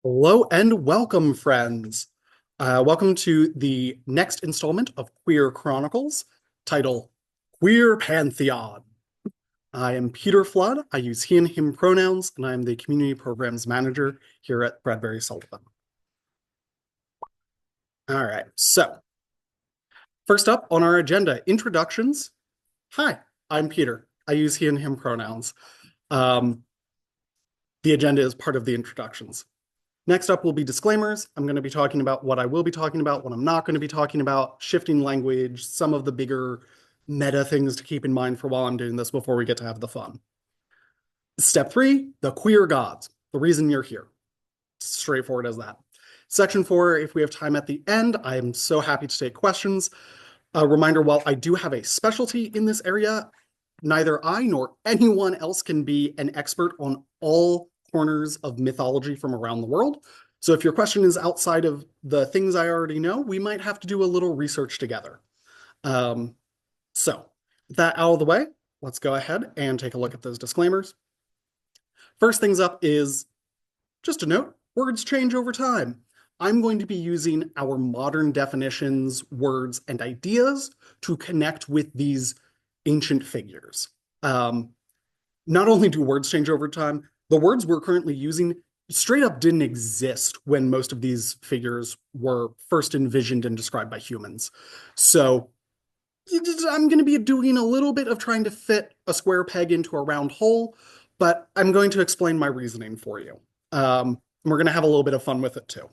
Hello and welcome, friends. Welcome to the next installment of Queer Chronicles, title Queer Pantheon. I am Peter Flood. I use he and him pronouns, and I am the Community Programs Manager here at Bradbury-Sullivan. All right, so first up on our agenda, introductions. Hi, I'm Peter. I use he and him pronouns. Um, the agenda is part of the introductions. Next up will be disclaimers. I'm going to be talking about what I will be talking about, what I'm not going to be talking about, shifting language, some of the bigger meta things to keep in mind for while I'm doing this before we get to have the fun. Step 3, the queer gods, the reason you're here. Straightforward as that. Section 4, if we have time at the end, I am so happy to take questions. A reminder, while I do have a specialty in this area, neither I nor anyone else can be an expert on all corners of mythology from around the world. So if your question is outside of the things I already know, we might have to do a little research together. So with that out of the way, let's go ahead and take a look at those disclaimers. First things up is just a note, words change over time. I'm going to be using our modern definitions, words, and ideas to connect with these ancient figures. Not only do words change over time, the words we're currently using straight up didn't exist when most of these figures were first envisioned and described by humans. So I'm going to be doing a little bit of trying to fit a square peg into a round hole, but I'm going to explain my reasoning for you. We're going to have a little bit of fun with it too.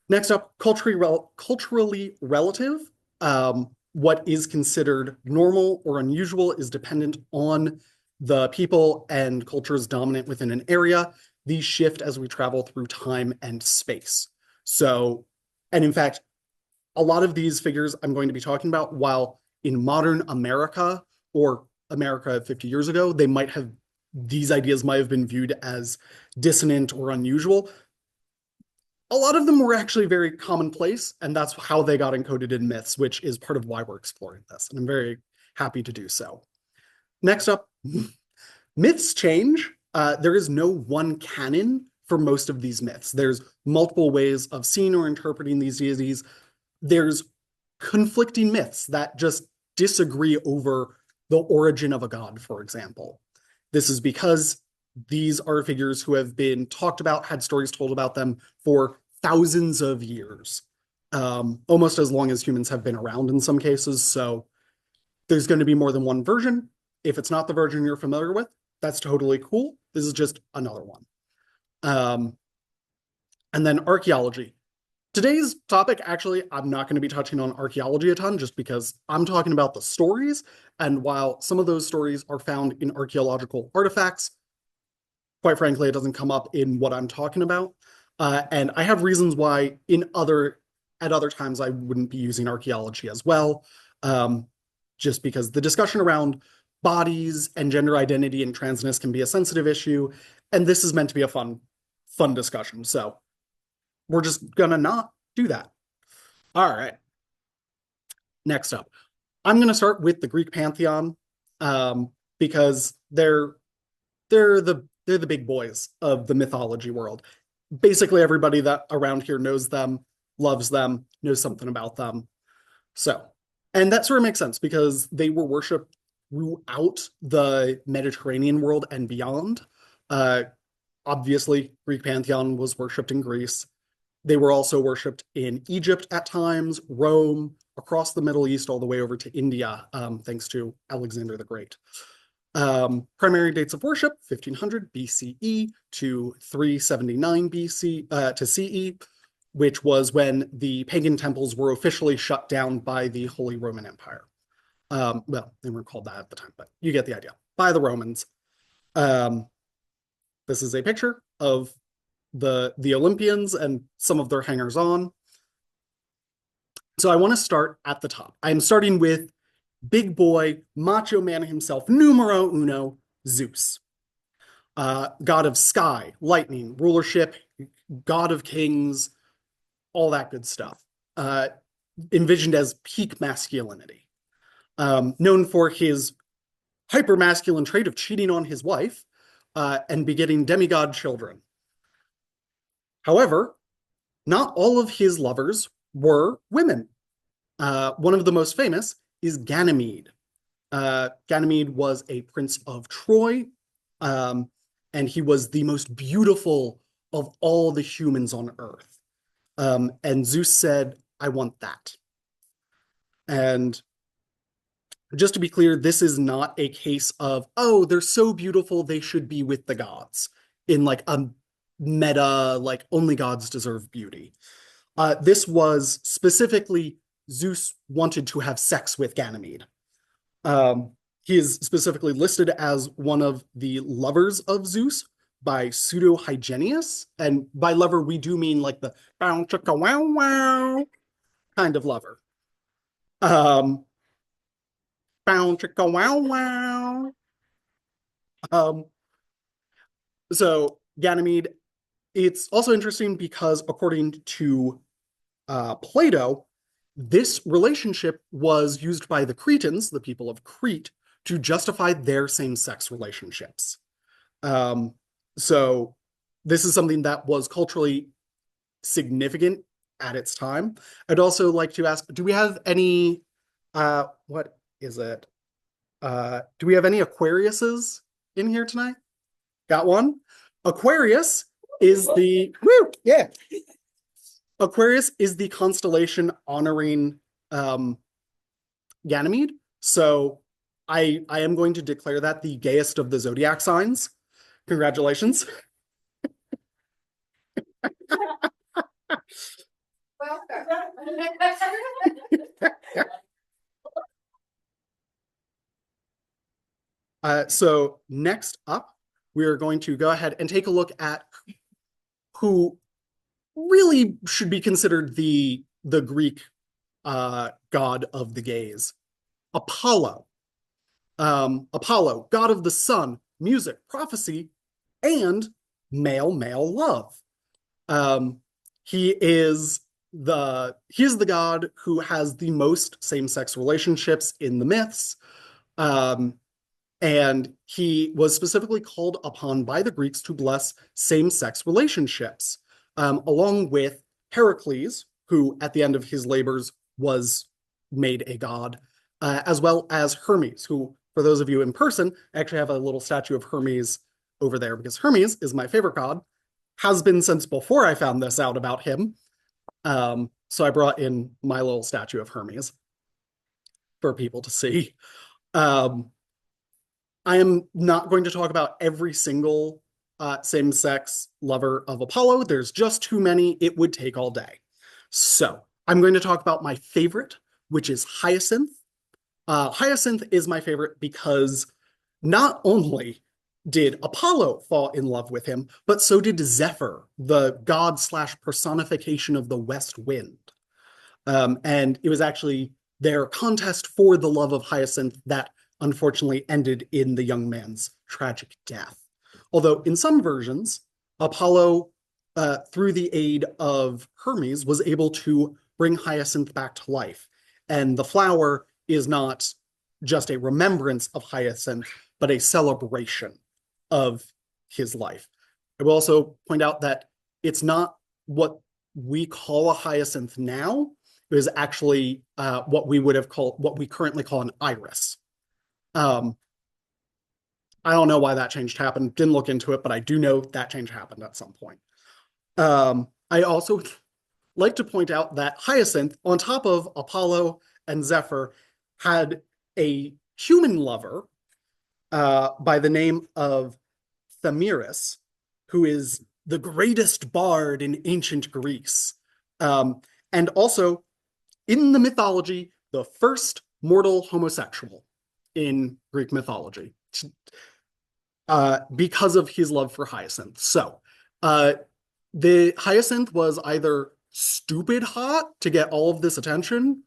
Next up, culturally relative. What is considered normal or unusual is dependent on the people and cultures dominant within an area. These shift as we travel through time and space. So, and in fact, a lot of these figures I'm going to be talking about, while in modern America or America 50 years ago, these ideas might have been viewed as dissonant or unusual. A lot of them were actually very commonplace, and that's how they got encoded in myths, which is part of why we're exploring this, and I'm very happy to do so. Next up, myths change. There is no one canon for most of these myths. There's multiple ways of seeing or interpreting these deities. There's conflicting myths that just disagree over the origin of a god, for example. This is because these are figures who have been talked about, had stories told about them for thousands of years, almost as long as humans have been around in some cases. So there's going to be more than one version. If it's not the version you're familiar with, that's totally cool. This is just another one. And then archaeology. Today's topic, actually, I'm not going to be touching on archaeology a ton just because I'm talking about the stories. And while some of those stories are found in archaeological artifacts, quite frankly, it doesn't come up in what I'm talking about. And I have reasons why at other times I wouldn't be using archaeology as well, just because the discussion around bodies and gender identity and transness can be a sensitive issue, and this is meant to be a fun discussion. So we're just gonna not do that. All right. Next up, I'm gonna start with the Greek Pantheon, because they're the big boys of the mythology world. Basically, everybody that around here knows them, loves them, knows something about them. So, and that sort of makes sense because they were worshipped throughout the Mediterranean world and beyond. Obviously, Greek Pantheon was worshipped in Greece. They were also worshipped in Egypt at times, Rome, across the Middle East, all the way over to India, thanks to Alexander the Great. Primary dates of worship, 1500 BCE to 379 BC to CE, which was when the pagan temples were officially shut down by the Holy Roman Empire. Well, they weren't called that at the time, but you get the idea. By the Romans. This is a picture of the Olympians and some of their hangers-on. So I want to start at the top. I'm starting with big boy, macho man himself, numero uno, Zeus. God of sky, lightning, rulership, god of kings, all that good stuff. Envisioned as peak masculinity. Known for his hyper-masculine trait of cheating on his wife and begetting demigod children. However, not all of his lovers were women. One of the most famous is Ganymede. Ganymede was a prince of Troy, um, and he was the most beautiful of all the humans on Earth. And Zeus said, I want that. And just to be clear, this is not a case of, oh, they're so beautiful, they should be with the gods in like a meta, like only gods deserve beauty. This was specifically Zeus wanted to have sex with Ganymede. Um, he is specifically listed as one of the lovers of Zeus by pseudo Hygienius. And by lover, we do mean like the bow chicka wow wow kind of lover. Um, bow chicka wow wow. Um, so Ganymede, it's also interesting because according to Plato, this relationship was used by the Cretans, the people of Crete, to justify their same-sex relationships. Um, so this is something that was culturally significant at its time. I'd also like to ask, do we have any, what is it? Do we have any Aquariuses in here tonight? Got one? Aquarius is the, woo, yeah. Aquarius is the constellation honoring Ganymede. So I am going to declare that the gayest of the zodiac signs. Congratulations. So next up, we are going to go ahead and take a look at who really should be considered the Greek god of the gays, Apollo. Apollo, god of the sun, music, prophecy, and male love. Um, he is the god who has the most same-sex relationships in the myths. Um, and he was specifically called upon by the Greeks to bless same-sex relationships, along with Heracles, who at the end of his labors was made a god, as well as Hermes, who, for those of you in person, I actually have a little statue of Hermes over there because Hermes is my favorite god, has been since before I found this out about him. So I brought in my little statue of Hermes for people to see. Um, I am not going to talk about every single same-sex lover of Apollo. There's just too many. It would take all day. So I'm going to talk about my favorite, which is Hyacinth. Hyacinth is my favorite because not only did Apollo fall in love with him, but so did Zephyr, the god slash personification of the west wind. And it was actually their contest for the love of Hyacinth that unfortunately ended in the young man's tragic death. Although in some versions, Apollo, through the aid of Hermes, was able to bring Hyacinth back to life. And the flower is not just a remembrance of Hyacinth, but a celebration of his life. I will also point out that it's not what we call a hyacinth now. It is actually what we currently call an iris. I don't know why that change happened. Didn't look into it, but I do know that change happened at some point. I also like to point out that Hyacinth, on top of Apollo and Zephyr, had a human lover by the name of Thamyris, who is the greatest bard in ancient Greece. And also, in the mythology, the first mortal homosexual in Greek mythology, because of his love for Hyacinth. So, the Hyacinth was either stupid hot to get all of this attention,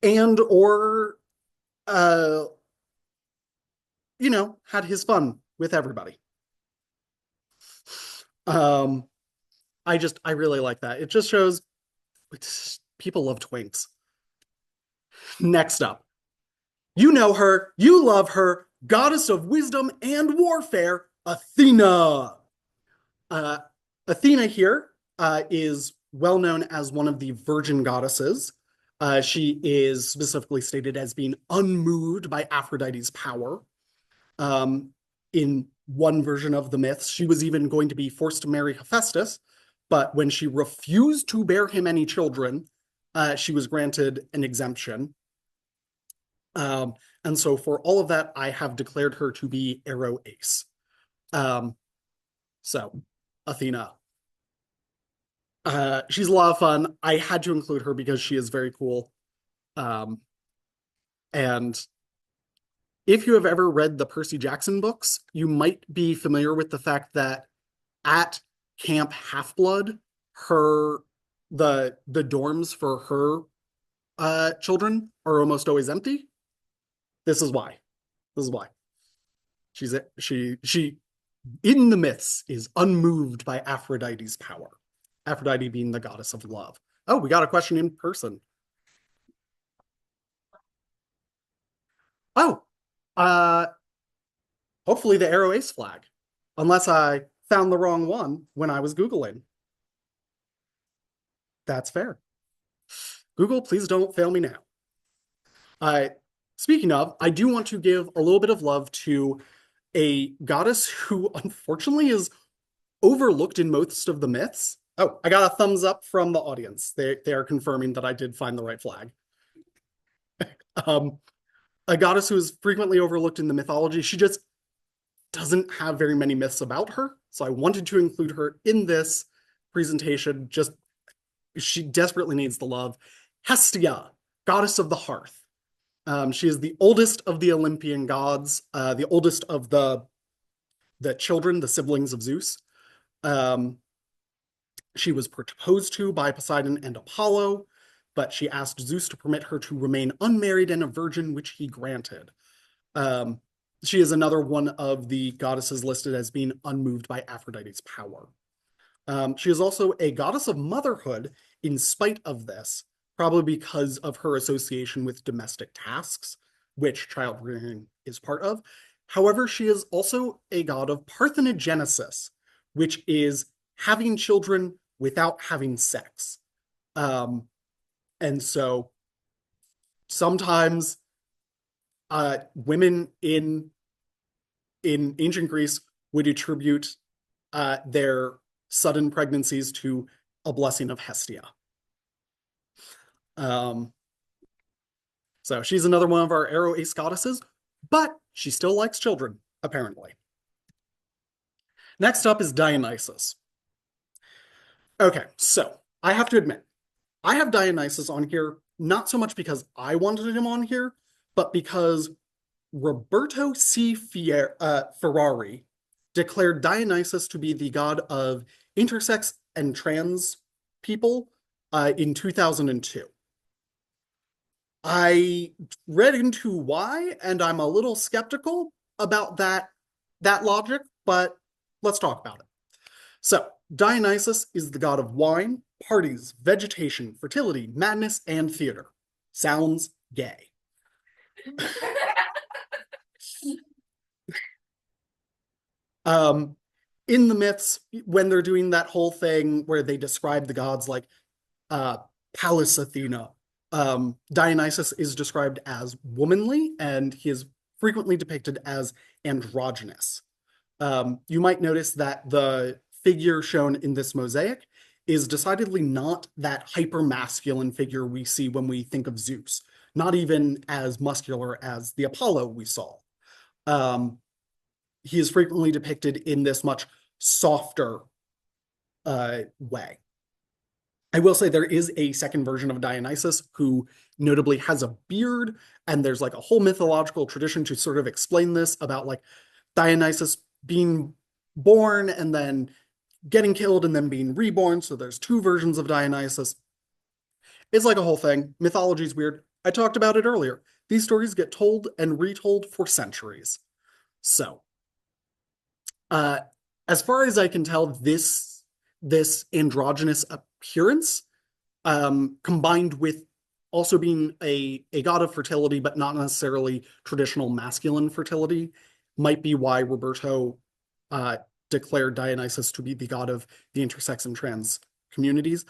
and or, had his fun with everybody. I really like that. It just shows people love twinks. Next up, you know her, you love her, goddess of wisdom and warfare, Athena. Athena here is well known as one of the virgin goddesses. She is specifically stated as being unmoved by Aphrodite's power. In one version of the myths, she was even going to be forced to marry Hephaestus, but when she refused to bear him any children, she was granted an exemption. And so for all of that, I have declared her to be Arrow Ace. So, Athena. She's a lot of fun. I had to include her because she is very cool. And if you have ever read the Percy Jackson books, you might be familiar with the fact that at Camp Half-Blood, the dorms for her children are almost always empty. This is why. This is why. She in the myths is unmoved by Aphrodite's power. Aphrodite being the goddess of love. Oh, we got a question in person. Oh, uh, hopefully the Arrow Ace flag, unless I found the wrong one when I was Googling. That's fair. Google, please don't fail me now. Speaking of, I do want to give a little bit of love to a goddess who unfortunately is overlooked in most of the myths. Oh, I got a thumbs up from the audience. They are confirming that I did find the right flag. A goddess who is frequently overlooked in the mythology. She just doesn't have very many myths about her. So I wanted to include her in this presentation. Just she desperately needs the love. Hestia, goddess of the hearth. She is the oldest of the Olympian gods, the oldest of the children, the siblings of Zeus. She was proposed to by Poseidon and Apollo, but she asked Zeus to permit her to remain unmarried and a virgin, which he granted. She is another one of the goddesses listed as being unmoved by Aphrodite's power. She is also a goddess of motherhood in spite of this, probably because of her association with domestic tasks, which child rearing is part of. However, she is also a god of parthenogenesis, which is having children without having sex. And so sometimes women in ancient Greece would attribute their sudden pregnancies to a blessing of Hestia. So she's another one of our Arrow Ace goddesses, but she still likes children, apparently. Next up is Dionysus. Okay, so I have to admit, I have Dionysus on here, not so much because I wanted him on here, but because Roberto C. Ferrari declared Dionysus to be the god of intersex and trans people in 2002. I read into why, and I'm a little skeptical about that logic, but let's talk about it. So, Dionysus is the god of wine, parties, vegetation, fertility, madness, and theater. Sounds gay. In the myths, when they're doing that whole thing where they describe the gods like Pallas Athena, Dionysus is described as womanly, and he is frequently depicted as androgynous. You might notice that the figure shown in this mosaic is decidedly not that hyper-masculine figure we see when we think of Zeus, not even as muscular as the Apollo we saw. He is frequently depicted in this much softer way. I will say there is a second version of Dionysus who notably has a beard, and there's like a whole mythological tradition to sort of explain this about like Dionysus being born and then getting killed and then being reborn. So there's two versions of Dionysus. It's like a whole thing. Mythology's weird. I talked about it earlier. These stories get told and retold for centuries. So, as far as I can tell, this androgynous appearance, combined with also being a god of fertility, but not necessarily traditional masculine fertility, might be why Roberto declared Dionysus to be the god of the intersex and trans communities.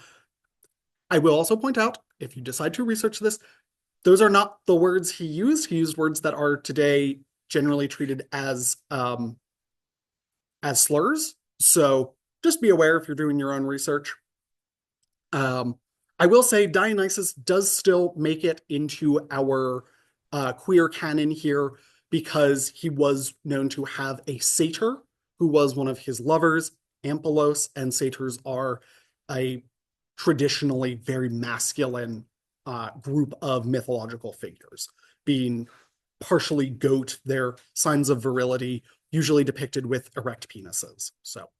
I will also point out, if you decide to research this, those are not the words he used. He used words that are today generally treated as slurs. So just be aware if you're doing your own research. I will say Dionysus does still make it into our queer canon here because he was known to have a satyr who was one of his lovers, Ampelos, and satyrs are a traditionally very masculine group of mythological figures, being partially goat, they're signs of virility, usually depicted with erect penises. So,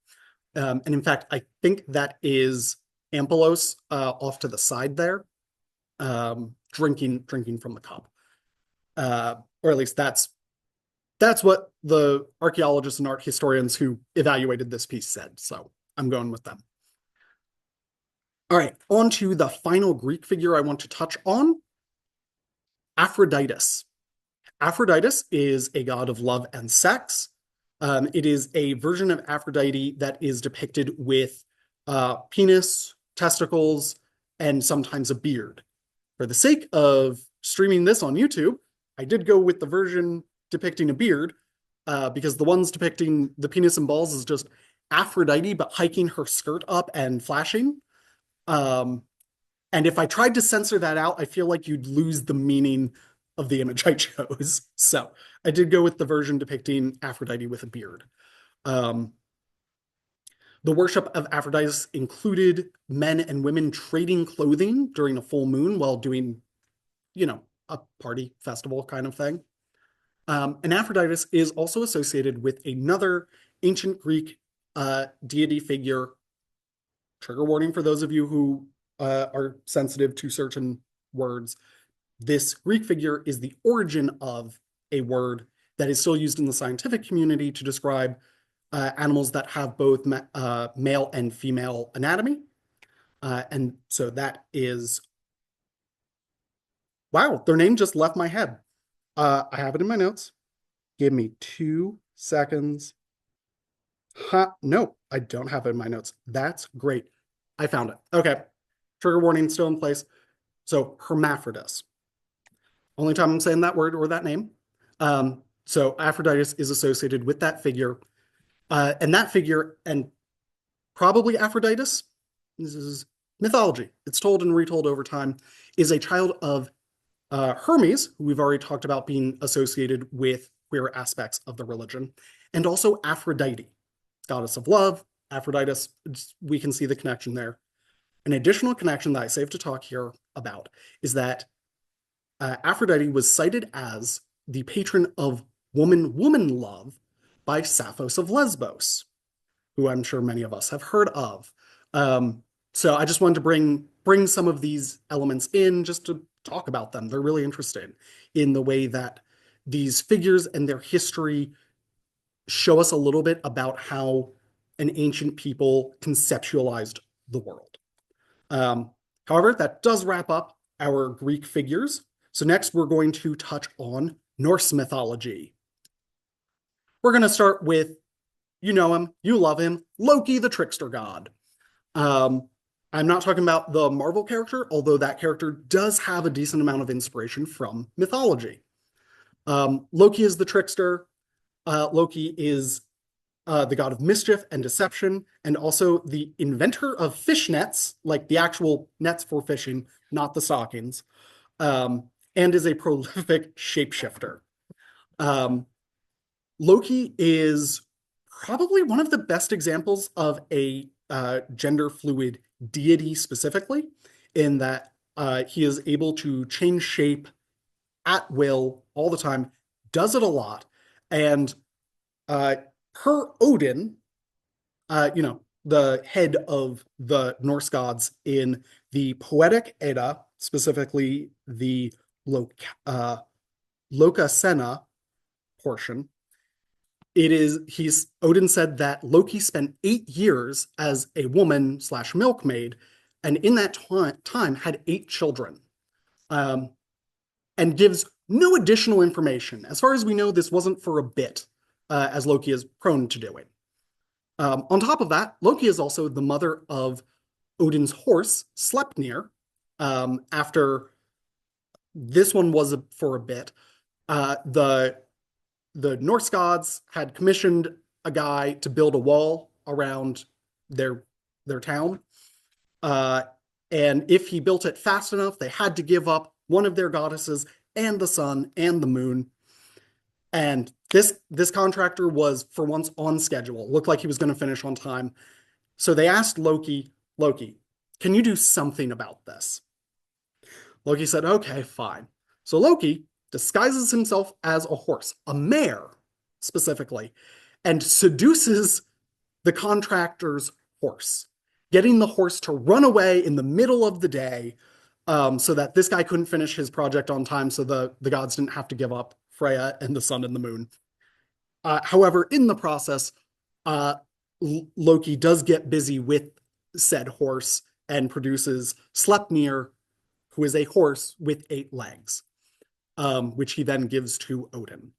and in fact, I think that is Ampelos off to the side there, drinking from the cup, or at least that's what the archaeologists and art historians who evaluated this piece said. So I'm going with them. All right, on to the final Greek figure I want to touch on, Aphrodite. Aphrodite is a god of love and sex. It is a version of Aphrodite that is depicted with penis, testicles, and sometimes a beard. For the sake of streaming this on YouTube, I did go with the version depicting a beard because the ones depicting the penis and balls is just Aphrodite, but hiking her skirt up and flashing. And if I tried to censor that out, I feel like you'd lose the meaning of the image I chose. So I did go with the version depicting Aphrodite with a beard. The worship of Aphrodite included men and women trading clothing during a full moon while doing, a party festival kind of thing. And Aphrodite is also associated with another ancient Greek deity figure. Trigger warning for those of you who are sensitive to certain words. This Greek figure is the origin of a word that is still used in the scientific community to describe animals that have both male and female anatomy. And so that is, wow, their name just left my head. I have it in my notes. Give me 2 seconds. No, I don't have it in my notes. That's great. I found it. Okay. Trigger warning still in place. So hermaphrodite. Only time I'm saying that word or that name. So Aphrodite is associated with that figure. And that figure, and probably Aphrodite, this is mythology. It's told and retold over time, is a child of Hermes, who we've already talked about being associated with queer aspects of the religion, and also Aphrodite, goddess of love, Aphrodite. We can see the connection there. An additional connection that I saved to talk here about is that Aphrodite was cited as the patron of woman love by Sappho's of Lesbos, who I'm sure many of us have heard of. So I just wanted to bring some of these elements in just to talk about them. They're really interesting in the way that these figures and their history show us a little bit about how an ancient people conceptualized the world. However, that does wrap up our Greek figures. So next we're going to touch on Norse mythology. We're going to start with, you know him, you love him, Loki, the trickster god. I'm not talking about the Marvel character, although that character does have a decent amount of inspiration from mythology. Loki is the trickster. Loki is the god of mischief and deception, and also the inventor of fish nets, like the actual nets for fishing, not the stockings, and is a prolific shapeshifter. Loki is probably one of the best examples of a gender fluid deity specifically, in that he is able to change shape at will all the time, does it a lot, and per Odin, the head of the Norse gods in the Poetic Edda, specifically the Lokasena portion, Odin said that Loki spent 8 years as a woman / milkmaid, and in that time had 8 children, and gives no additional information. As far as we know, this wasn't for a bit, as Loki is prone to doing. On top of that, Loki is also the mother of Odin's horse, Sleipnir. After this one was for a bit, the Norse gods had commissioned a guy to build a wall around their their town. Uh, and if he built it fast enough, they had to give up one of their goddesses and the sun and the moon. And this contractor was for once on schedule. Looked like he was going to finish on time. So they asked Loki, Loki, can you do something about this? Loki said, okay, fine. So Loki disguises himself as a horse, a mare specifically, and seduces the contractor's horse, getting the horse to run away in the middle of the day, so that this guy couldn't finish his project on time, so the gods didn't have to give up Freya and the sun and the moon. However, in the process, uh, Loki does get busy with said horse and produces Sleipnir, who is a horse with 8 legs, which he then gives to Odin.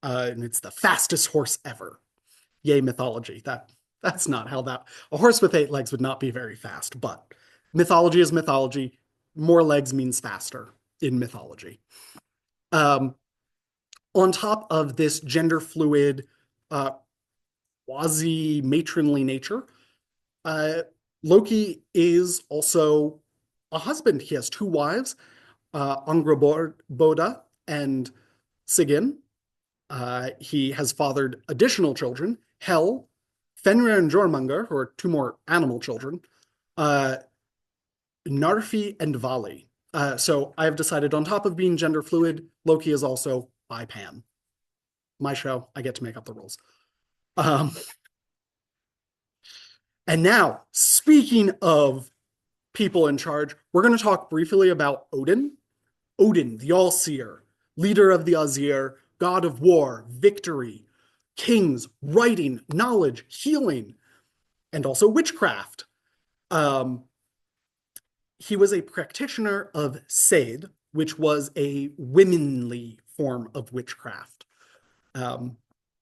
And it's the fastest horse ever. Yay, mythology. That's not how that... A horse with 8 legs would not be very fast, but mythology is mythology. More legs means faster in mythology. On top of this gender fluid, quasi-matronly nature, Loki is also a husband. He has 2 wives, Angrboda and Sigyn. He has fathered additional children, Hel, Fenrir and Jormungr, who are 2 more animal children, Narfi and Vali. So I have decided, on top of being gender fluid, Loki is also bi-pan. My show, I get to make up the rules. And now, speaking of people in charge, we're going to talk briefly about Odin. Odin, the All-Seer, leader of the Azir, god of war, victory, kings, writing, knowledge, healing, and also witchcraft. He was a practitioner of Seid, which was a womanly form of witchcraft.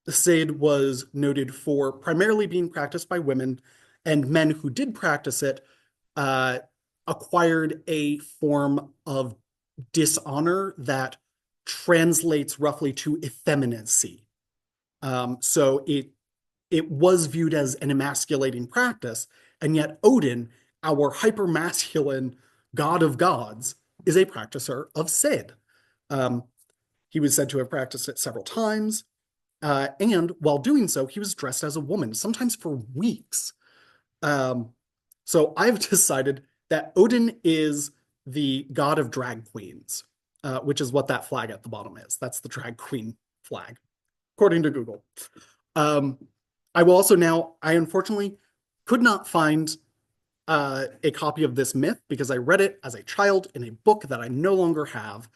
Seid was noted for primarily being practiced by women, and men who did practice it acquired a form of dishonor that translates roughly to effeminacy. So it was viewed as an emasculating practice, and yet Odin, our hyper-masculine god of gods, is a practicer of Seid. He was said to have practiced it several times, and while doing so, he was dressed as a woman, sometimes for weeks. So I've decided that Odin is the god of drag queens, which is what that flag at the bottom is. That's the drag queen flag, according to Google. I will also now, I unfortunately could not find a copy of this myth because I read it as a child in a book that I no longer have.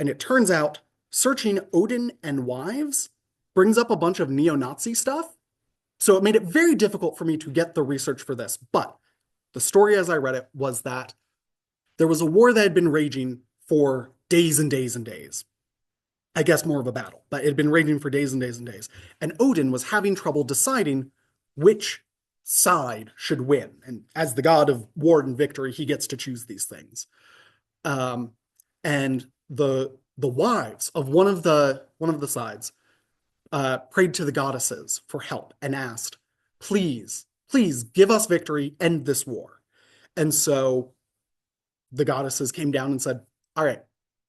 And it turns out searching Odin and wives brings up a bunch of neo-Nazi stuff. So it made it very difficult for me to get the research for this. But the story as I read it was that there was a war that had been raging for days and days and days. I guess more of a battle, but it had been raging for days and days and days. And Odin was having trouble deciding which side should win. And as the god of war and victory, he gets to choose these things. And the wives of one of the sides prayed to the goddesses for help and asked, please, please give us victory, end this war. And so the goddesses came down and said, all right,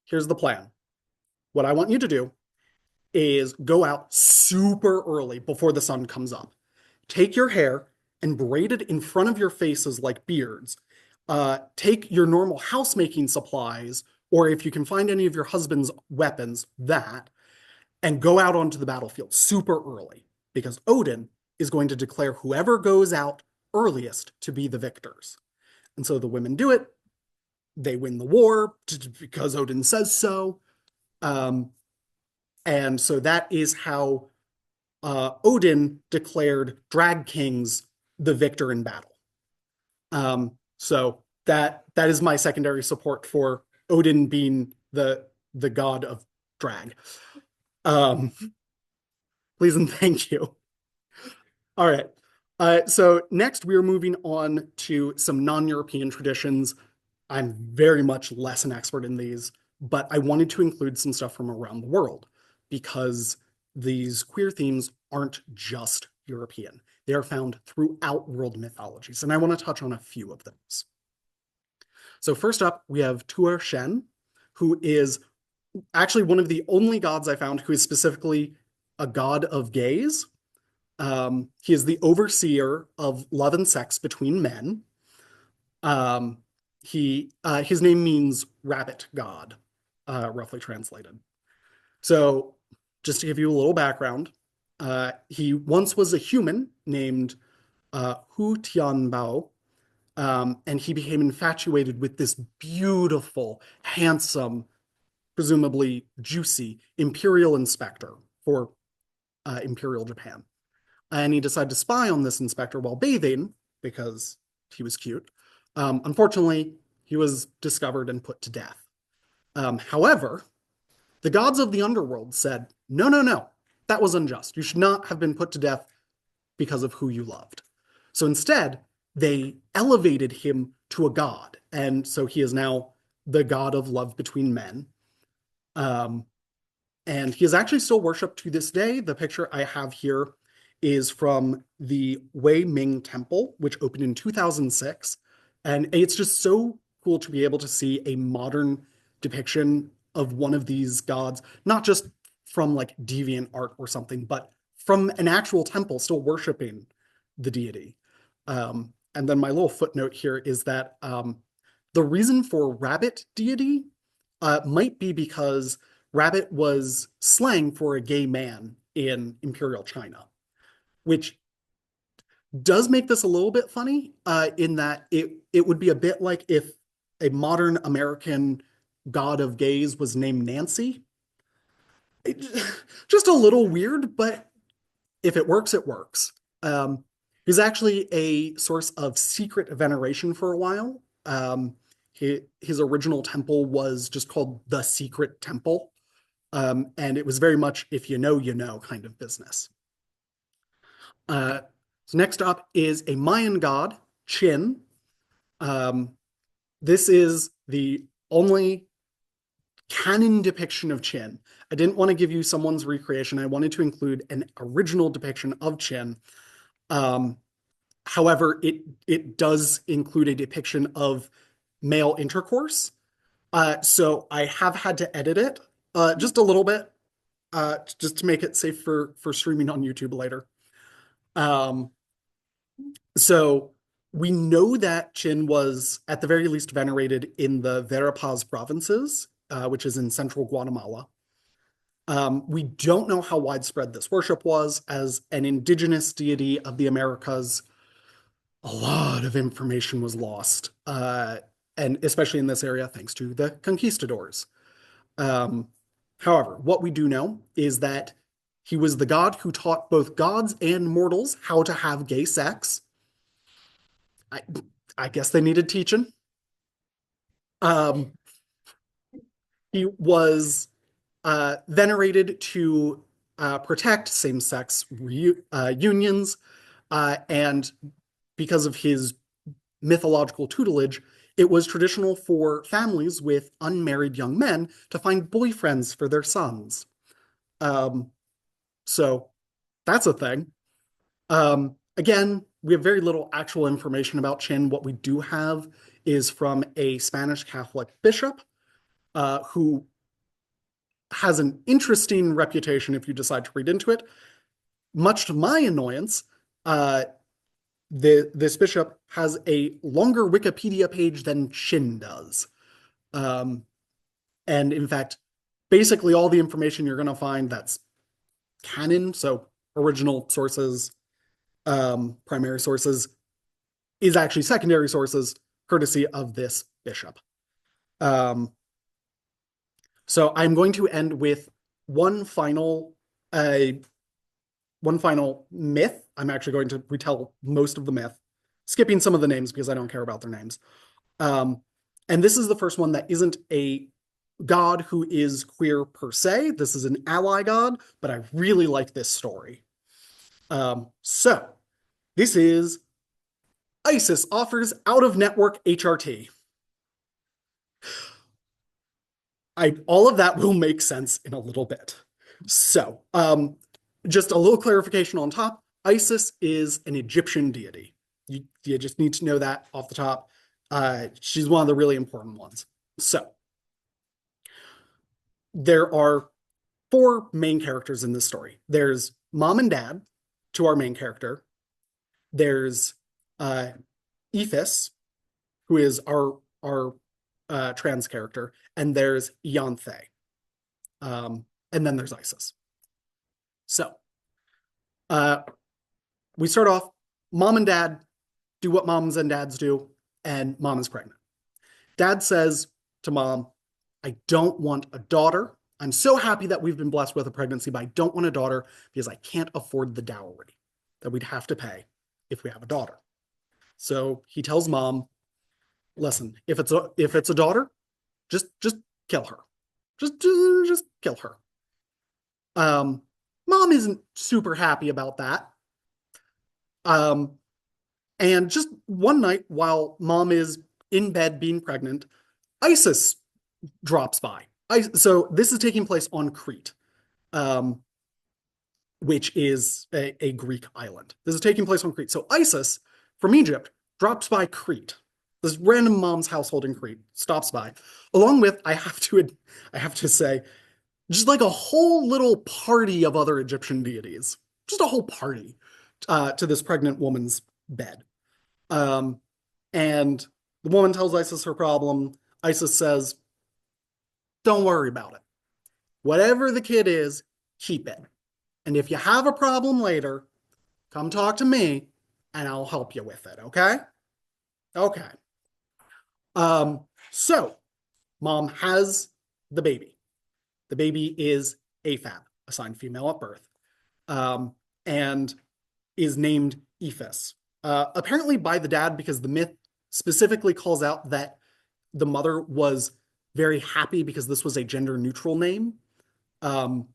here's the plan. What I want you to do is go out super early before the sun comes up. Take your hair and braid it in front of your faces like beards. Take your normal housemaking supplies, or if you can find any of your husband's weapons, that, and go out onto the battlefield super early, because Odin is going to declare whoever goes out earliest to be the victors. And so the women do it. They win the war because Odin says so. And so that is how Odin declared drag kings the victor in battle. So that is my secondary support for Odin being the god of drag. Please and thank you. All right. So next we are moving on to some non-European traditions. I'm very much less an expert in these, but I wanted to include some stuff from around the world because these queer themes aren't just European. They are found throughout world mythologies, and I want to touch on a few of those. So first up, we have Shen, who is actually one of the only gods I found who is specifically a god of gays. He is the overseer of love and sex between men. Um, his name means rabbit god, roughly translated. So, just to give you a little background, he once was a human named Hu Tianbao, and he became infatuated with this beautiful, handsome, presumably juicy imperial inspector for Imperial Japan. And he decided to spy on this inspector while bathing because he was cute. Unfortunately, he was discovered and put to death. However, the gods of the underworld said, no, no, no, that was unjust. You should not have been put to death because of who you loved. So instead, they elevated him to a god. And so he is now the god of love between men. Um, and he is actually still worshipped to this day. The picture I have here is from the Wei Ming Temple, which opened in 2006. And it's just so cool to be able to see a modern depiction of one of these gods, not just from like deviant art or something, but from an actual temple still worshiping the deity. And then my little footnote here is that the reason for rabbit deity might be because rabbit was slang for a gay man in Imperial China, which does make this a little bit funny in that it would be a bit like if a modern American god of gays was named Nancy. It, just a little weird, but if it works, it works. He's actually a source of secret veneration for a while. His original temple was just called the Secret Temple, and it was very much if you know kind of business. So next up is a Mayan god, Chin. Um, this is the only canon depiction of Chin. I didn't want to give you someone's recreation. I wanted to include an original depiction of Chin. However, it does include a depiction of male intercourse. So I have had to edit it just a little bit, just to make it safe for streaming on YouTube later. Um, so we know that Chin was at the very least venerated in the Verapaz provinces, which is in central Guatemala. We don't know how widespread this worship was. As an indigenous deity of the Americas, a lot of information was lost, and especially in this area, thanks to the conquistadors. Um, However, what we do know is that he was the god who taught both gods and mortals how to have gay sex. I, I guess they needed teaching. Um, he was venerated to protect same-sex unions, and because of his mythological tutelage, it was traditional for families with unmarried young men to find boyfriends for their sons. Um, so that's a thing. Again, we have very little actual information about Chin. What we do have is from a Spanish Catholic bishop who has an interesting reputation if you decide to read into it. Much to my annoyance, this bishop has a longer Wikipedia page than Shin does. And in fact, basically all the information you're going to find that's canon, so original sources, primary sources, is actually secondary sources, courtesy of this bishop. So I'm going to end with one final myth. I'm actually going to retell most of the myth, skipping some of the names because I don't care about their names. And this is the first one that isn't a god who is queer per se. This is an ally god, but I really like this story. So This is Isis offers out-of-network HRT. All of that will make sense in a little bit. So, just a little clarification on top. Isis is an Egyptian deity. You just need to know that off the top. She's one of the really important ones. So, there are four main characters in this story. There's mom and dad to our main character. There's Ethis, who is our trans character, and there's Ianthe. And then there's Isis. So we start off, mom and dad do what moms and dads do, and mom is pregnant. Dad says to mom, I don't want a daughter. I'm so happy that we've been blessed with a pregnancy, but I don't want a daughter because I can't afford the dowry that we'd have to pay if we have a daughter. So he tells mom, listen, if it's a daughter, just kill her. Just kill her. Mom isn't super happy about that. And just one night while mom is in bed being pregnant, Isis drops by. So this is taking place on Crete, which is a Greek island. This is taking place on Crete. So Isis from Egypt drops by Crete. This random mom's household in Crete stops by, along with, I have to say, just like a whole little party of other Egyptian deities. Just a whole party to this pregnant woman's bed. And the woman tells Isis her problem. Isis says, don't worry about it. Whatever the kid is, keep it. And if you have a problem later, come talk to me and I'll help you with it, okay? Okay. So mom has the baby. The baby is Aphab, assigned female at birth, and is named Ethis. Apparently by the dad, because the myth specifically calls out that the mother was very happy because this was a gender neutral name. Not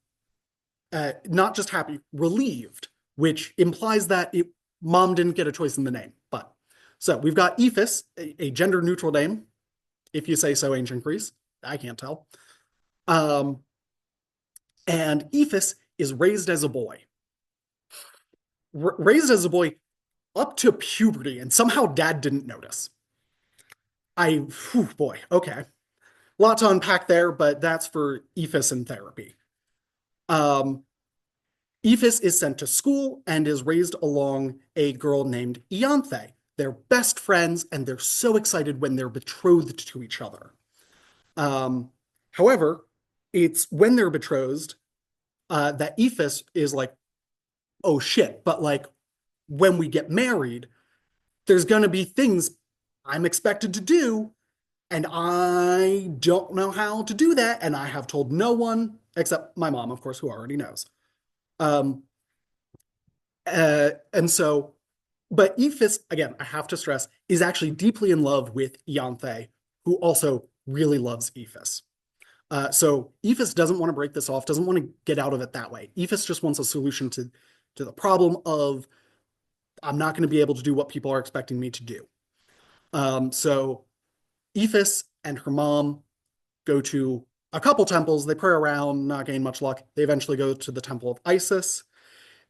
just happy, relieved, which implies that mom didn't get a choice in the name. But so we've got Ethis, a gender neutral name, if you say so, ancient Greece. I can't tell. And Ethis is raised as a boy. Raised as a boy up to puberty, and somehow dad didn't notice. Boy, okay. A lot to unpack there, but that's for Ethis in therapy. Ethis is sent to school and is raised along a girl named Ianthe. They're best friends, and they're so excited when they're betrothed to each other. However, it's when they're betrothed that Ethis is like, oh shit, but like when we get married, there's going to be things I'm expected to do, and I don't know how to do that, and I have told no one except my mom, of course, who already knows. And so, but Ethis, again, I have to stress, is actually deeply in love with Ianthe, who also really loves Ethis. So Ethis doesn't want to break this off, doesn't want to get out of it that way. Ethis just wants a solution to the problem of, I'm not going to be able to do what people are expecting me to do. So Ethis and her mom go to a couple temples. They pray around, not gain much luck. They eventually go to the temple of Isis.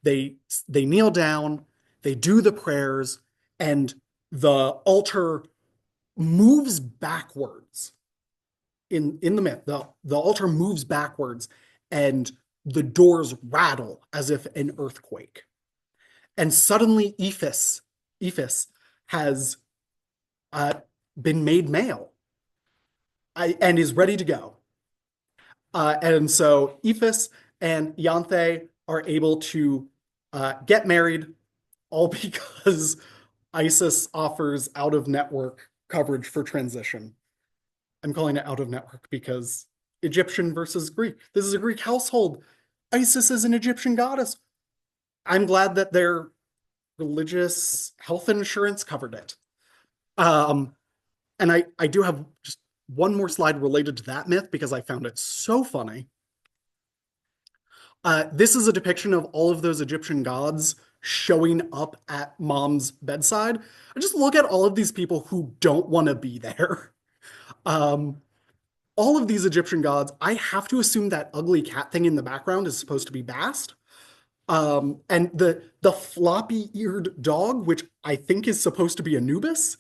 They kneel down, they do the prayers, and the altar moves backwards. In the myth, the altar moves backwards, and the doors rattle as if an earthquake. And suddenly Ethis has been made male and is ready to go. And so Ethis and Ianthe are able to get married, all because Isis offers out-of-network coverage for transition. I'm calling it out-of-network because Egyptian versus Greek. This is a Greek household. Isis is an Egyptian goddess. I'm glad that their religious health insurance covered it. And I do have just one more slide related to that myth because I found it so funny. This is a depiction of all of those Egyptian gods showing up at mom's bedside. I just look at all of these people who don't want to be there. Um, all of these Egyptian gods, I have to assume that ugly cat thing in the background is supposed to be Bast. And the floppy-eared dog, which I think is supposed to be Anubis,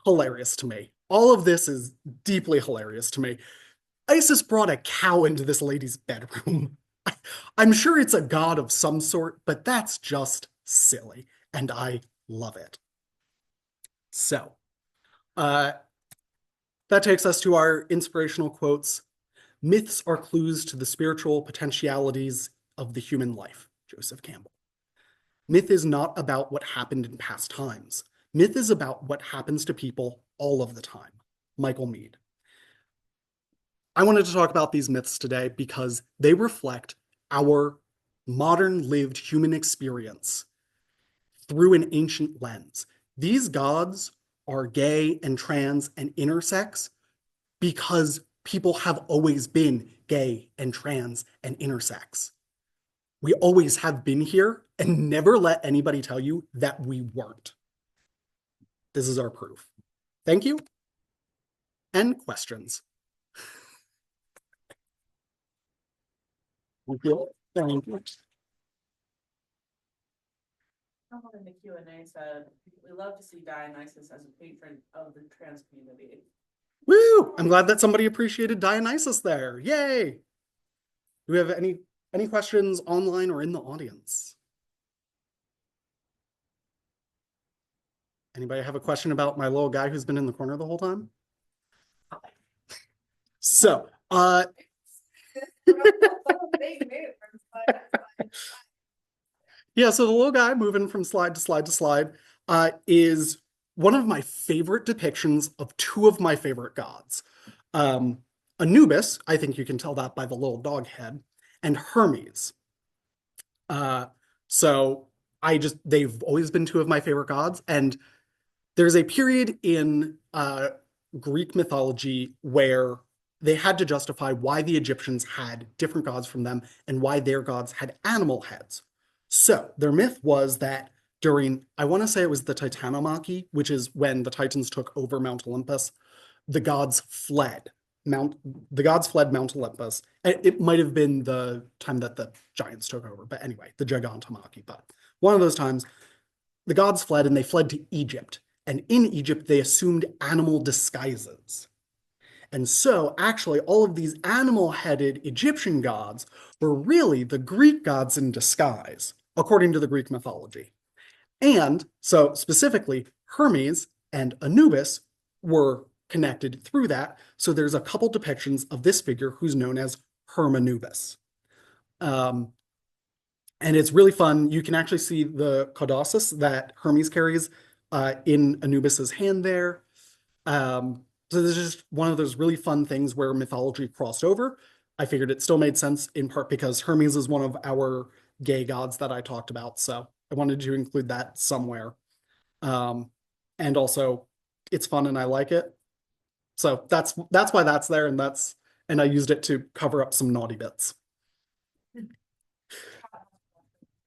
hilarious to me. All of this is deeply hilarious to me. Isis brought a cow into this lady's bedroom. I'm sure it's a god of some sort, but that's just silly, and I love it. So, that takes us to our inspirational quotes. Myths are clues to the spiritual potentialities of the human life. Joseph Campbell. Myth is not about what happened in past times. Myth is about what happens to people all of the time. Michael Meade. I wanted to talk about these myths today because they reflect our modern lived human experience through an ancient lens. These gods are gay and trans and intersex because people have always been gay and trans and intersex. We always have been here, and never let anybody tell you that we weren't. This is our proof. Thank you. And questions. Thank you. Thank you. Someone in the Q&A said, we love to see Dionysus as a patron of the trans community. Woo! I'm glad that somebody appreciated Dionysus there. Yay! Do we have any questions online or in the audience? Anybody have a question about my little guy who's been in the corner the whole time? So, yeah, so the little guy moving from slide to slide to slide is one of my favorite depictions of two of my favorite gods. Anubis, I think you can tell that by the little dog head, and Hermes. So they've always been two of my favorite gods, and there's a period in Greek mythology where they had to justify why the Egyptians had different gods from them and why their gods had animal heads. So their myth was that during, I want to say it was the Titanomachy, which is when the Titans took over Mount Olympus, the gods fled Mount Olympus. It might have been the time that the giants took over, but anyway, the Gigantomachy. But one of those times, the gods fled and they fled to Egypt. And in Egypt, they assumed animal disguises. And so actually all of these animal-headed Egyptian gods were really the Greek gods in disguise, according to the Greek mythology. And so specifically, Hermes and Anubis were connected through that. So there's a couple depictions of this figure who's known as Hermanubis. And it's really fun. You can actually see the caudassus that Hermes carries in Anubis's hand there. So this is just one of those really fun things where mythology crossed over. I figured it still made sense in part because Hermes is one of our gay gods that I talked about. So I wanted to include that somewhere. And also it's fun and I like it. So that's why that's there, and I used it to cover up some naughty bits.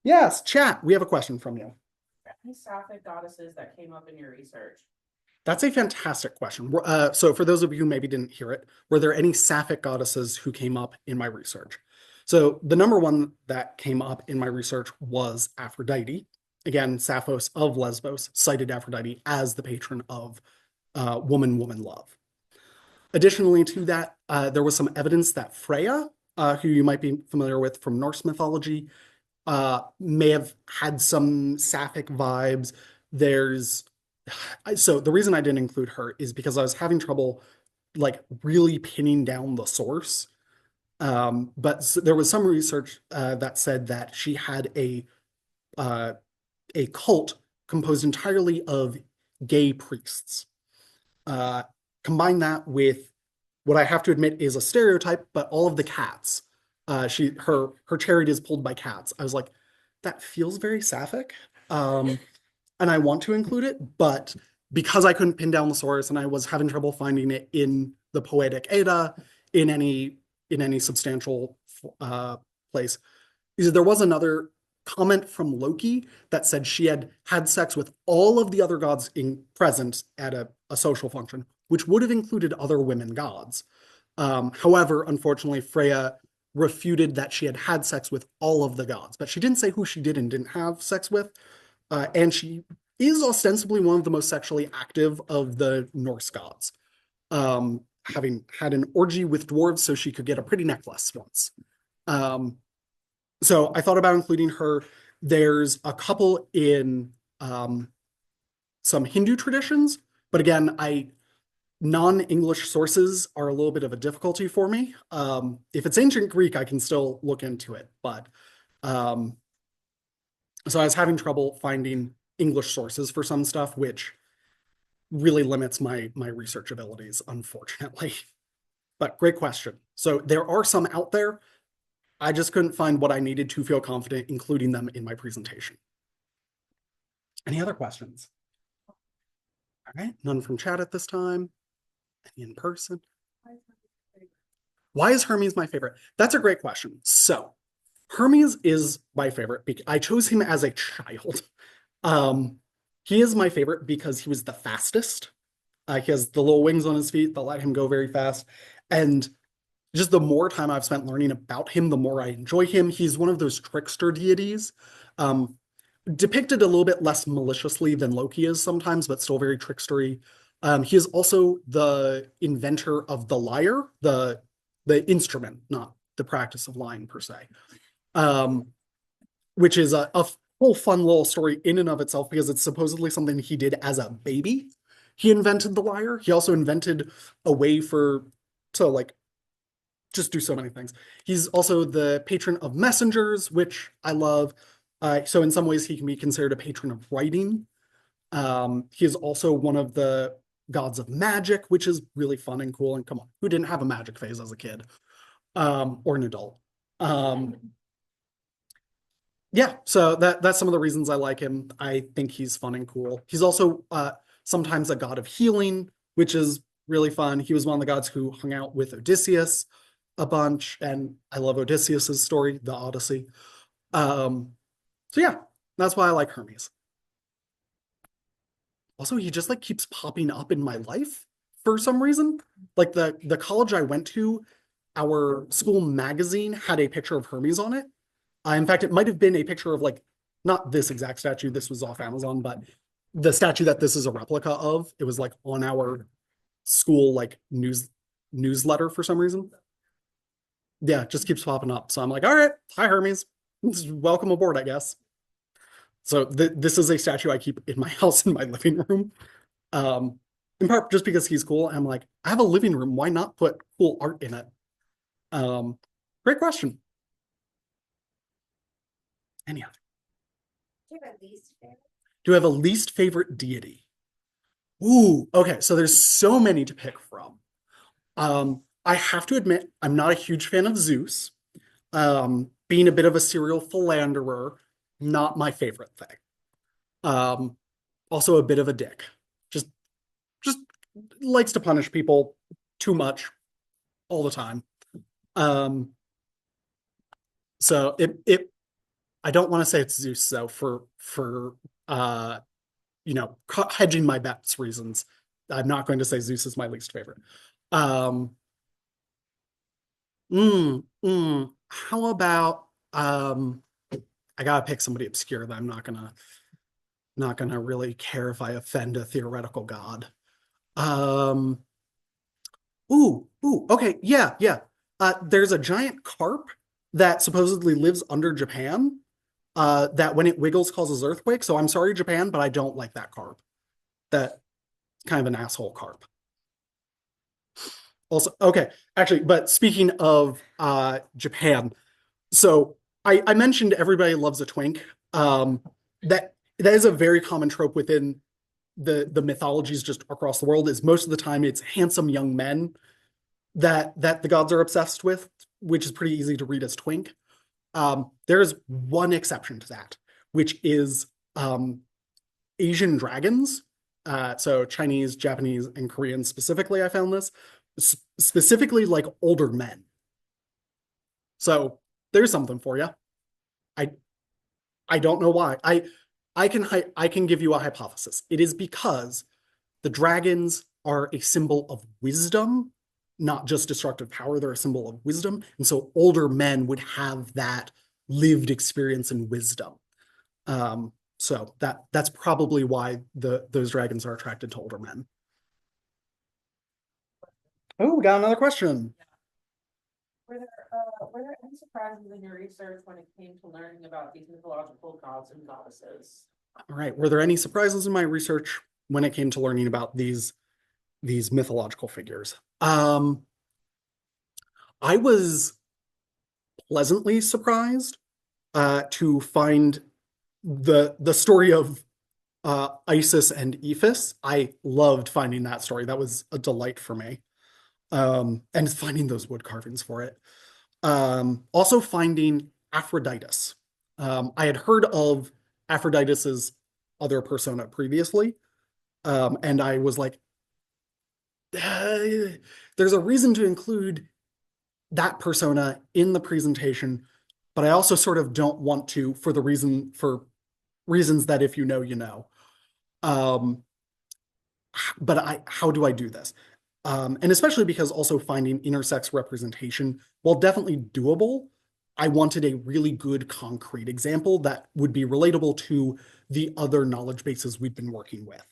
Yes, chat, we have a question from you. Any sapphic goddesses that came up in your research? That's a fantastic question. So for those of you who maybe didn't hear it, were there any sapphic goddesses who came up in my research? So the number one that came up in my research was Aphrodite. Again, Sappho's of Lesbos cited Aphrodite as the patron of woman love. Additionally to that, there was some evidence that Freya, who you might be familiar with from Norse mythology, may have had some sapphic vibes. So the reason I didn't include her is because I was having trouble like really pinning down the source. But there was some research that said that she had a cult composed entirely of gay priests. Combine that with what I have to admit is a stereotype, but all of the cats. Her chariot is pulled by cats. I was like, that feels very sapphic. And I want to include it, but because I couldn't pin down the source and I was having trouble finding it in the Poetic Edda, in any substantial place, there was another comment from Loki that said she had had sex with all of the other gods present at a social function, which would have included other women gods. However, unfortunately, Freya refuted that she had had sex with all of the gods, but she didn't say who she did and didn't have sex with. And she is ostensibly one of the most sexually active of the Norse gods, having had an orgy with dwarves so she could get a pretty necklace once. So I thought about including her. There's a couple in some Hindu traditions, but again, non-English sources are a little bit of a difficulty for me. If it's ancient Greek, I can still look into it, but so I was having trouble finding English sources for some stuff, which really limits my research abilities, unfortunately. But great question. So there are some out there. I just couldn't find what I needed to feel confident including them in my presentation. Any other questions? All right, none from chat at this time. Any in person? Why is Hermes my favorite? That's a great question. So Hermes is my favorite because I chose him as a child. He is my favorite because he was the fastest. He has the little wings on his feet that let him go very fast. And just the more time I've spent learning about him, the more I enjoy him. He's one of those trickster deities, depicted a little bit less maliciously than Loki is sometimes, but still very trickstery. He is also the inventor of the lyre, the instrument, not the practice of lying per se, which is a whole fun little story in and of itself because it's supposedly something he did as a baby. He invented the lyre. He also invented a way to like just do so many things. He's also the patron of messengers, which I love. So in some ways, he can be considered a patron of writing. He is also one of the gods of magic, which is really fun and cool. And come on, who didn't have a magic phase as a kid or an adult? Yeah, so that's some of the reasons I like him. I think he's fun and cool. He's also sometimes a god of healing, which is really fun. He was one of the gods who hung out with Odysseus a bunch, and I love Odysseus's story, the Odyssey. So yeah, that's why I like Hermes. Also, he just like keeps popping up in my life for some reason. Like the college I went to, our school magazine had a picture of Hermes on it. In fact, it might have been a picture of like, not this exact statue, this was off Amazon, but the statue that this is a replica of, it was like on our school like newsletter for some reason. Yeah, it just keeps popping up. So I'm like, all right, hi Hermes. Welcome aboard, I guess. So this is a statue I keep in my house in my living room. In part just because he's cool. And I'm like, I have a living room. Why not put cool art in it? Great question. Any other? Do you have a least favorite deity? Ooh, okay. So there's so many to pick from. I have to admit, I'm not a huge fan of Zeus. Being a bit of a serial philanderer, not my favorite thing. Also a bit of a dick. Just likes to punish people too much all the time. So I don't want to say it's Zeus though for hedging my bets reasons. I'm not going to say Zeus is my least favorite. How about I gotta pick somebody obscure that I'm not gonna really care if I offend a theoretical god. Okay, yeah. There's a giant carp that supposedly lives under Japan, that when it wiggles causes earthquakes. So I'm sorry, Japan, but I don't like that carp. That kind of an asshole carp. Also, okay, actually, but speaking of Japan, so I mentioned everybody loves a twink. That is a very common trope within the mythologies just across the world. Is most of the time it's handsome young men that the gods are obsessed with, which is pretty easy to read as twink. There's one exception to that, which is Asian dragons. So Chinese, Japanese, and Korean specifically, I found this specifically like older men. So there's something for you. I don't know why. I can give you a hypothesis. It is because the dragons are a symbol of wisdom, not just destructive power. They're a symbol of wisdom. And so older men would have that lived experience and wisdom. So that's probably why those dragons are attracted to older men. Oh, we got another question. Were there any surprises in your research when it came to learning about these mythological gods and goddesses? All right. Were there any surprises in my research when it came to learning about these mythological figures? I was pleasantly surprised to find the story of Isis and Ephes. I loved finding that story. That was a delight for me. And finding those wood carvings for it. Also finding Aphroditus. I had heard of Aphroditus's other persona previously, and I was like, there's a reason to include that persona in the presentation, but I also sort of don't want to for reasons that if you know, you know. Um, but how do I do this? And especially because also finding intersex representation, while definitely doable, I wanted a really good concrete example that would be relatable to the other knowledge bases we've been working with.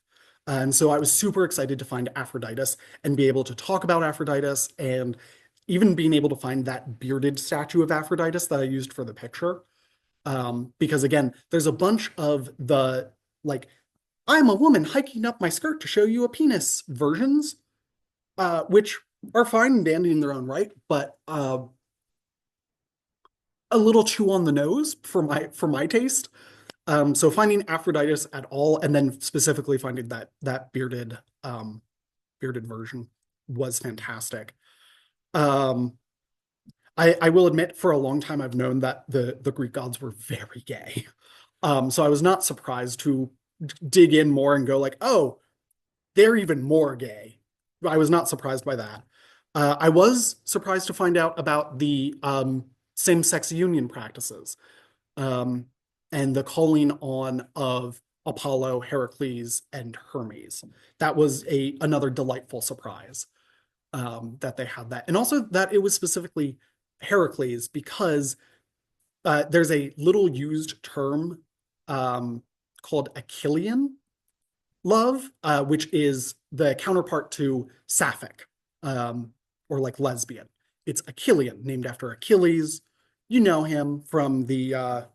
And so I was super excited to find Aphroditus and be able to talk about Aphroditus, and even being able to find that bearded statue of Aphroditus that I used for the picture. Because again, there's a bunch of the like, I'm a woman hiking up my skirt to show you a penis versions, which are fine and dandy in their own right, but a little too on the nose for my taste. So finding Aphroditus at all, and then specifically finding that bearded version was fantastic. I will admit, for a long time, I've known that the Greek gods were very gay. So I was not surprised to dig in more and go like, oh, they're even more gay. I was not surprised by that. I was surprised to find out about the same-sex union practices, um, and the calling on of Apollo, Heracles, and Hermes. That was another delightful surprise, that they had that. And also that it was specifically Heracles because there's a little used term called Achillean love, which is the counterpart to sapphic, or like lesbian. It's Achillean, named after Achilles. You know him from the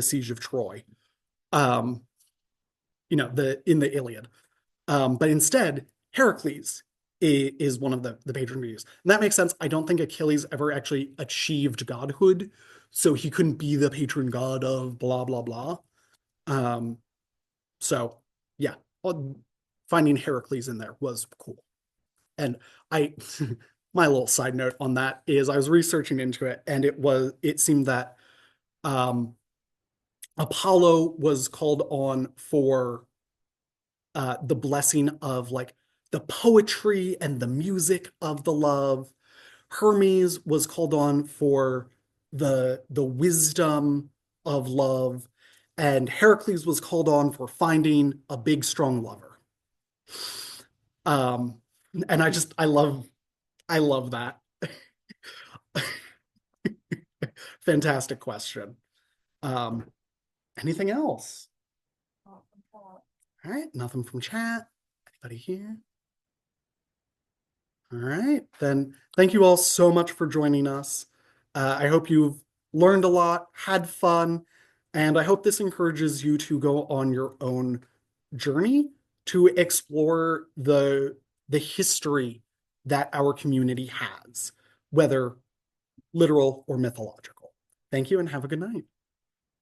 siege of Troy. Um, in the Iliad. But instead, Heracles is one of the patron deities. And that makes sense. I don't think Achilles ever actually achieved godhood, so he couldn't be the patron god of blah, blah, blah. Um, so, yeah, finding Heracles in there was cool. And I, my little side note on that is I was researching into it, and it seemed that Apollo was called on for the blessing of like the poetry and the music of the love. Hermes was called on for the wisdom of love, and Heracles was called on for finding a big, strong lover. Um, and I love that. Fantastic question. Um, Anything else? All right, nothing from chat. Anybody here? All right, then thank you all so much for joining us. I hope you've learned a lot, had fun, and I hope this encourages you to go on your own journey to explore the history that our community has, whether literal or mythological. Thank you and have a good night.